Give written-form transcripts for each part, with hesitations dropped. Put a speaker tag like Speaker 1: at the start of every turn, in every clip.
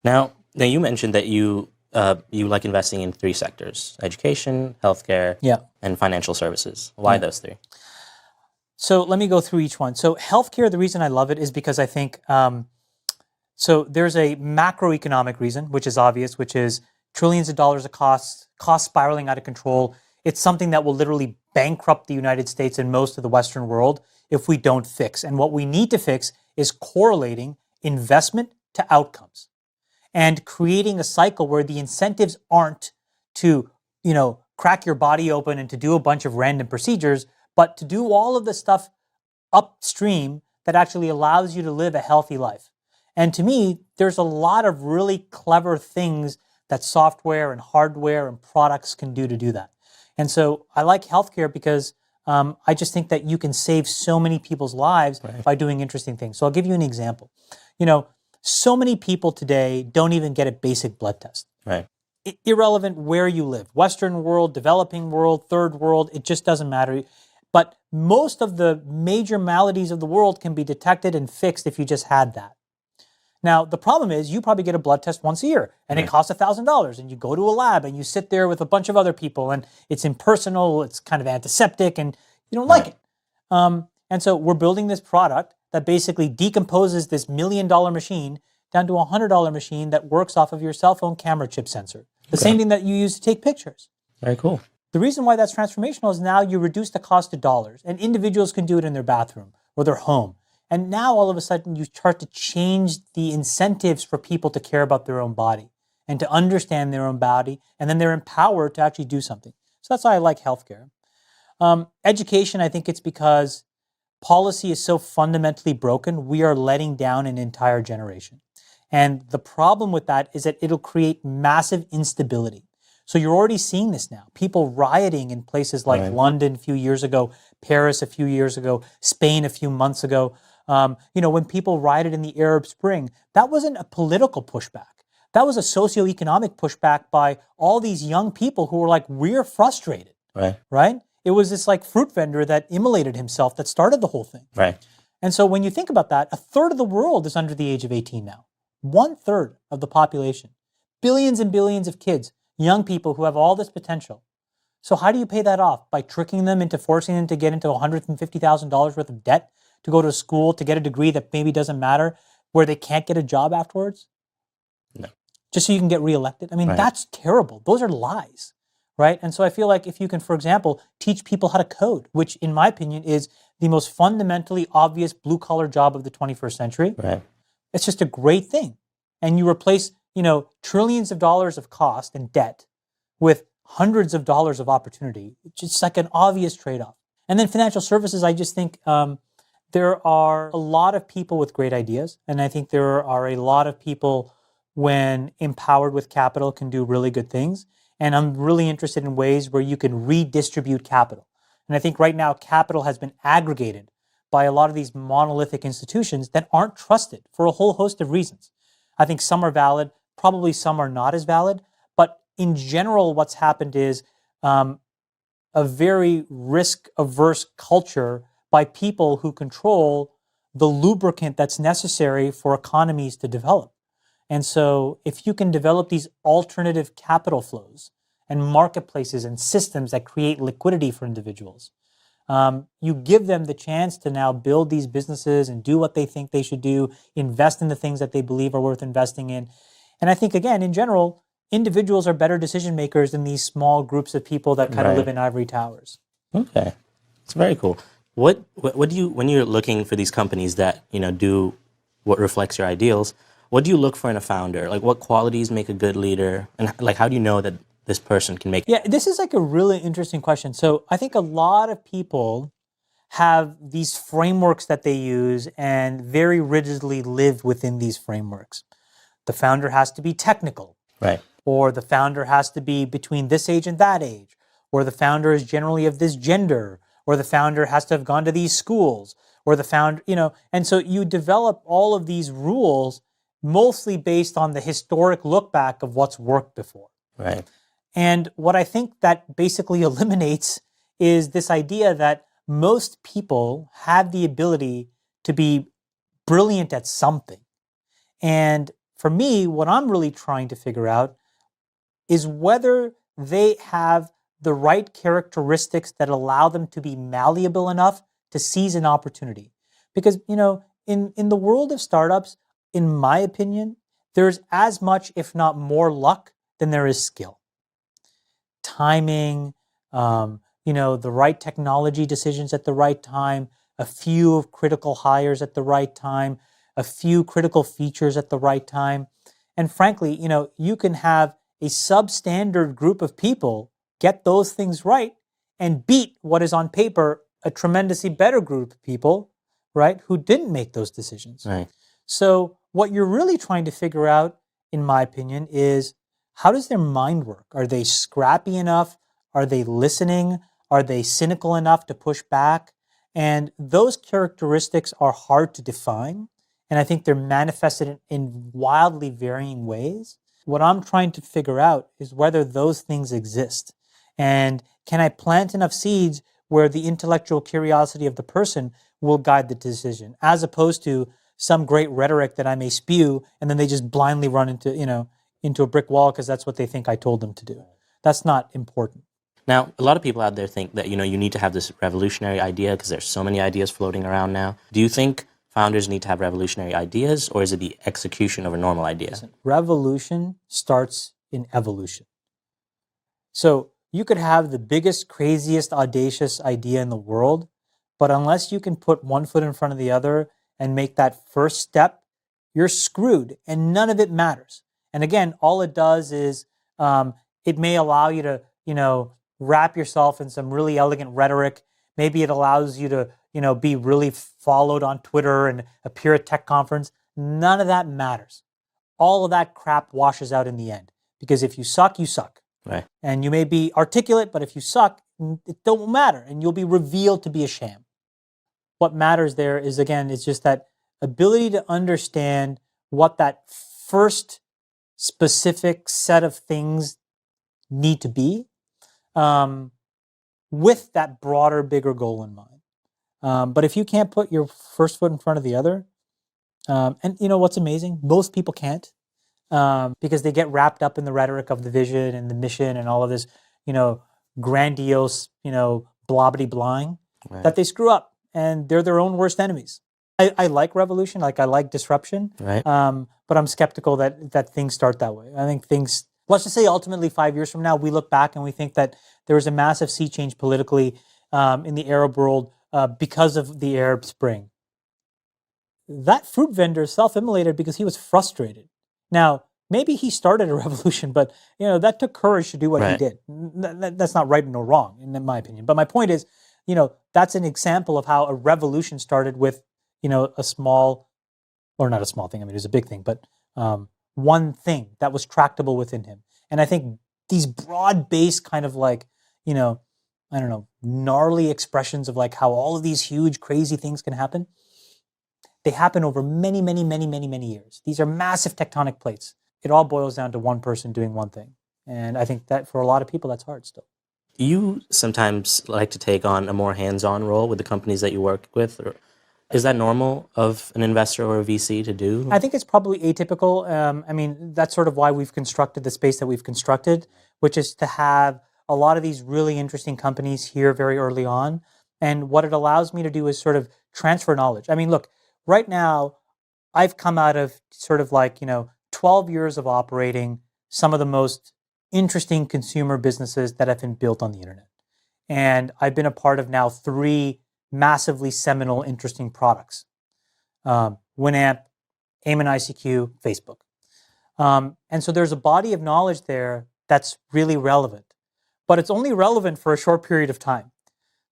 Speaker 1: Now you mentioned that you like investing in three sectors: education, healthcare, and financial services. Why those three?
Speaker 2: So let me go through each one. So healthcare, the reason I love it is because I think, so there's a macroeconomic reason, which is obvious, which is trillions of dollars of cost spiraling out of control. It's something that will literally bankrupt the United States and most of the Western world if we don't fix. And what we need to fix is correlating investment to outcomes and creating a cycle where the incentives aren't to, crack your body open and to do a bunch of random procedures, but to do all of the stuff upstream that actually allows you to live a healthy life. And to me, there's a lot of really clever things that software and hardware and products can do to do that. And so I like healthcare because I just think that you can save so many people's lives by doing interesting things. So I'll give you an example. So many people today don't even get a basic blood test.
Speaker 1: Right.
Speaker 2: Irrelevant where you live, Western world, developing world, third world, it just doesn't matter. But most of the major maladies of the world can be detected and fixed if you just had that. Now, the problem is you probably get a blood test once a year and it costs $1,000 and you go to a lab and you sit there with a bunch of other people and it's impersonal, it's kind of antiseptic and you don't like it. And so we're building this product that basically decomposes this $1 million machine down to a $100 machine that works off of your cell phone camera chip sensor. The same thing that you use to take pictures.
Speaker 1: Very cool.
Speaker 2: The reason why that's transformational is now you reduce the cost to dollars and individuals can do it in their bathroom or their home. And now all of a sudden you start to change the incentives for people to care about their own body and to understand their own body, and then they're empowered to actually do something. So that's why I like healthcare. Education, I think it's because policy is so fundamentally broken, we are letting down an entire generation. And the problem with that is that it'll create massive instability. So you're already seeing this now. People rioting in places like London a few years ago, Paris a few years ago, Spain a few months ago. When people rioted in the Arab Spring, that wasn't a political pushback. That was a socioeconomic pushback by all these young people who were like, we're frustrated, right? It was this like fruit vendor that immolated himself that started the whole thing.
Speaker 1: Right.
Speaker 2: And so when you think about that, a third of the world is under the age of 18 now. 1/3 of the population. Billions and billions of kids, young people who have all this potential. So how do you pay that off? By tricking them into forcing them to get into $150,000 worth of debt to go to school, to get a degree that maybe doesn't matter, where they can't get a job afterwards?
Speaker 1: No.
Speaker 2: Just so you can get reelected? I mean, that's terrible. Those are lies, right? And so I feel like if you can, for example, teach people how to code, which in my opinion is the most fundamentally obvious blue-collar job of the 21st century, it's just a great thing. And you replace, trillions of dollars of cost and debt with hundreds of dollars of opportunity. It's just like an obvious trade-off. And then financial services, I just think there are a lot of people with great ideas. And I think there are a lot of people, when empowered with capital, can do really good things. And I'm really interested in ways where you can redistribute capital. And I think right now capital has been aggregated by a lot of these monolithic institutions that aren't trusted for a whole host of reasons. I think some are valid, probably some are not as valid, but in general, what's happened is a very risk-averse culture by people who control the lubricant that's necessary for economies to develop. And so if you can develop these alternative capital flows and marketplaces and systems that create liquidity for individuals, you give them the chance to now build these businesses and do what they think they should do, invest in the things that they believe are worth investing in. And I think, again, in general, individuals are better decision makers than these small groups of people that kind of live in ivory towers.
Speaker 1: Okay. It's very cool. What do you, when you're looking for these companies that, do what reflects your ideals, what do you look for in a founder? Like, what qualities make a good leader? And like, how do you know that this person can make it?
Speaker 2: Yeah, this is like a really interesting question. So I think a lot of people have these frameworks that they use and very rigidly live within these frameworks. The founder has to be technical.
Speaker 1: Right.
Speaker 2: Or the founder has to be between this age and that age. Or the founder is generally of this gender. Or the founder has to have gone to these schools. Or the founder, and so you develop all of these rules mostly based on the historic look back of what's worked before.
Speaker 1: Right.
Speaker 2: And what I think that basically eliminates is this idea that most people have the ability to be brilliant at something. And for me, what I'm really trying to figure out is whether they have the right characteristics that allow them to be malleable enough to seize an opportunity. Because, in the world of startups, in my opinion, there's as much, if not more, luck than there is skill. Timing, the right technology decisions at the right time, a few critical hires at the right time, a few critical features at the right time. And frankly, you can have a substandard group of people get those things right and beat what is on paper a tremendously better group of people, right, who didn't make those decisions.
Speaker 1: Right.
Speaker 2: So what you're really trying to figure out, in my opinion, is how does their mind work? Are they scrappy enough? Are they listening? Are they cynical enough to push back? And those characteristics are hard to define. And I think they're manifested in wildly varying ways. What I'm trying to figure out is whether those things exist. And can I plant enough seeds where the intellectual curiosity of the person will guide the decision, as opposed to some great rhetoric that I may spew and then they just blindly run into a brick wall because that's what they think I told them to do. That's not important.
Speaker 1: Now, a lot of people out there think that, you need to have this revolutionary idea because there's so many ideas floating around now. Do you think founders need to have revolutionary ideas, or is it the execution of a normal idea?
Speaker 2: Listen, revolution starts in evolution. So you could have the biggest, craziest, audacious idea in the world, but unless you can put one foot in front of the other and make that first step, you're screwed, and none of it matters. And again, all it does is it may allow you to, wrap yourself in some really elegant rhetoric. Maybe it allows you to, be really followed on Twitter and appear at tech conference. None of that matters. All of that crap washes out in the end. Because if you suck, you suck.
Speaker 1: Right.
Speaker 2: And you may be articulate, but if you suck, it don't matter. And you'll be revealed to be a sham. What matters there is, again, it's just that ability to understand what that first specific set of things need to be, with that broader, bigger goal in mind. But if you can't put your first foot in front of the other, and what's amazing? Most people can't, because they get wrapped up in the rhetoric of the vision and the mission and all of this, grandiose, blobbity blying,
Speaker 1: Right.
Speaker 2: that they screw up, and they're their own worst enemies. I like revolution, like I like disruption,
Speaker 1: Right.
Speaker 2: but I'm skeptical that things start that way. I think things, let's just say ultimately 5 years from now, we look back and we think that there was a massive sea change politically in the Arab world because of the Arab Spring. That fruit vendor self-immolated because he was frustrated. Now, maybe he started a revolution, but that took courage to do what he
Speaker 1: Right.
Speaker 2: did. That's not right nor wrong, in my opinion. But my point is, that's an example of how a revolution started with, a small, or not a small thing. I mean, it was a big thing, but one thing that was tractable within him. And I think these broad-based kind of like, I don't know, gnarly expressions of like how all of these huge, crazy things can happen, they happen over many, many, many, many, many years. These are massive tectonic plates. It all boils down to one person doing one thing. And I think that for a lot of people, that's hard still.
Speaker 1: You sometimes like to take on a more hands-on role with the companies that you work with, or is that normal of an investor or a VC to do?
Speaker 2: I think it's probably atypical. That's sort of why we've constructed the space that we've constructed, which is to have a lot of these really interesting companies here very early on. And what it allows me to do is sort of transfer knowledge. I mean, look, right now, I've come out of sort of like, 12 years of operating some of the most interesting consumer businesses that have been built on the internet. And I've been a part of now 3 massively seminal, interesting products. Winamp, Aimon ICQ, Facebook. And so there's a body of knowledge there that's really relevant. But it's only relevant for a short period of time.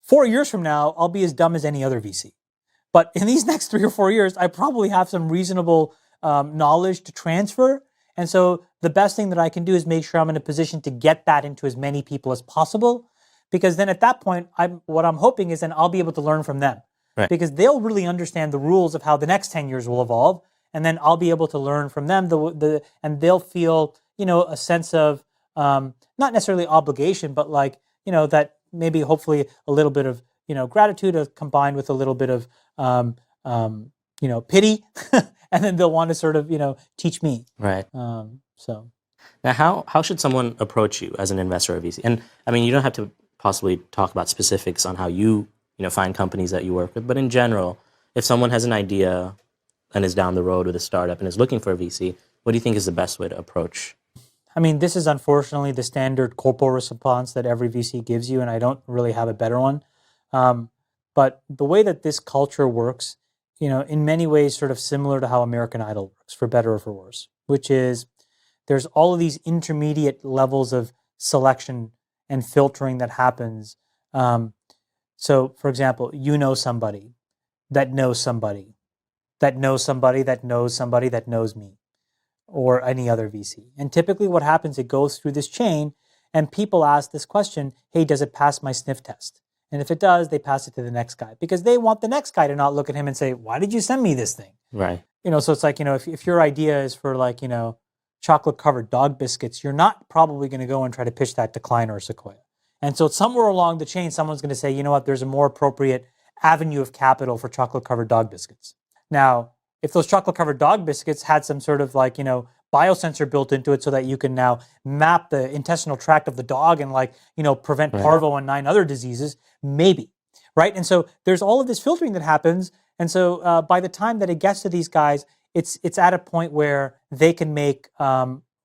Speaker 2: 4 years from now, I'll be as dumb as any other VC. But in these next 3 or 4 years, I probably have some reasonable knowledge to transfer. And so the best thing that I can do is make sure I'm in a position to get that into as many people as possible. Because then at that point, what I'm hoping is then I'll be able to learn from them.
Speaker 1: Right. Because
Speaker 2: they'll really understand the rules of how the next 10 years will evolve. And then I'll be able to learn from them. And they'll feel, a sense of not necessarily obligation, but like, that maybe hopefully a little bit of, gratitude combined with a little bit of, pity and then they'll want to sort of, teach me.
Speaker 1: Right.
Speaker 2: So
Speaker 1: Now, how should someone approach you as an investor or VC? And I mean, you don't have to possibly talk about specifics on how you find companies that you work with, but in general, if someone has an idea and is down the road with a startup and is looking for a VC, what do you think is the best way to approach?
Speaker 2: I mean, this is unfortunately the standard corporate response that every VC gives you, and I don't really have a better one. But the way that this culture works, in many ways sort of similar to how American Idol works, for better or for worse, which is there's all of these intermediate levels of selection and filtering that happens. So, for example, somebody that knows somebody that knows somebody that knows somebody that knows me, or any other VC. And typically what happens, it goes through this chain and people ask this question, hey, does it pass my sniff test? And if it does, they pass it to the next guy because they want the next guy to not look at him and say, why did you send me this thing?
Speaker 1: Right.
Speaker 2: So it's like, if your idea is for like, chocolate covered dog biscuits, you're not probably going to go and try to pitch that to Klein or Sequoia. And so somewhere along the chain, someone's going to say, you know what, there's a more appropriate avenue of capital for chocolate covered dog biscuits. Now, if those chocolate covered dog biscuits had some sort of like, biosensor built into it so that you can now map the intestinal tract of the dog and like, prevent parvo and 9 other diseases, maybe, right? And so there's all of this filtering that happens. And so by the time that it gets to these guys, it's at a point where they can make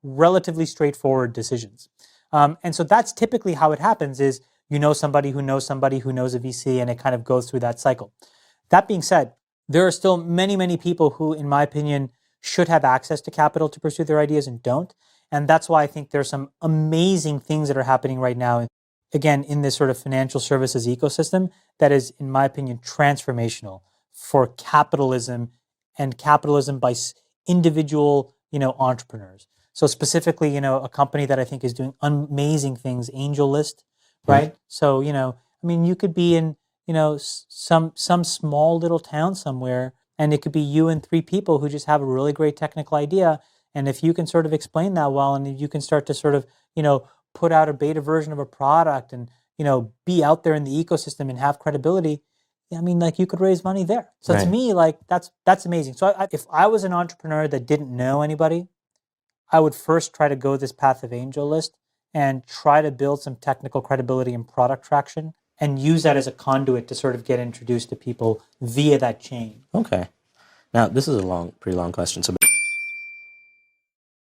Speaker 2: relatively straightforward decisions. And so that's typically how it happens is, somebody who knows somebody who knows a VC, and it kind of goes through that cycle. That being said, there are still many, many people who, in my opinion, should have access to capital to pursue their ideas and don't. And that's why I think there's some amazing things that are happening right now, again, in this sort of financial services ecosystem that is, in my opinion, transformational for capitalism and capitalism by individual, entrepreneurs. So specifically, a company that I think is doing amazing things, AngelList, right? So, you could be in, some small little town somewhere, and it could be you and 3 people who just have a really great technical idea. And if you can sort of explain that well, and you can start to sort of, put out a beta version of a product and, be out there in the ecosystem and have credibility, you could raise money there. So to me, that's amazing. So if I was an entrepreneur that didn't know anybody, I would first try to go this path of AngelList and try to build some technical credibility and product traction, and use that as a conduit to sort of get introduced to people via that chain.
Speaker 1: Okay. Now, this is a pretty long question. So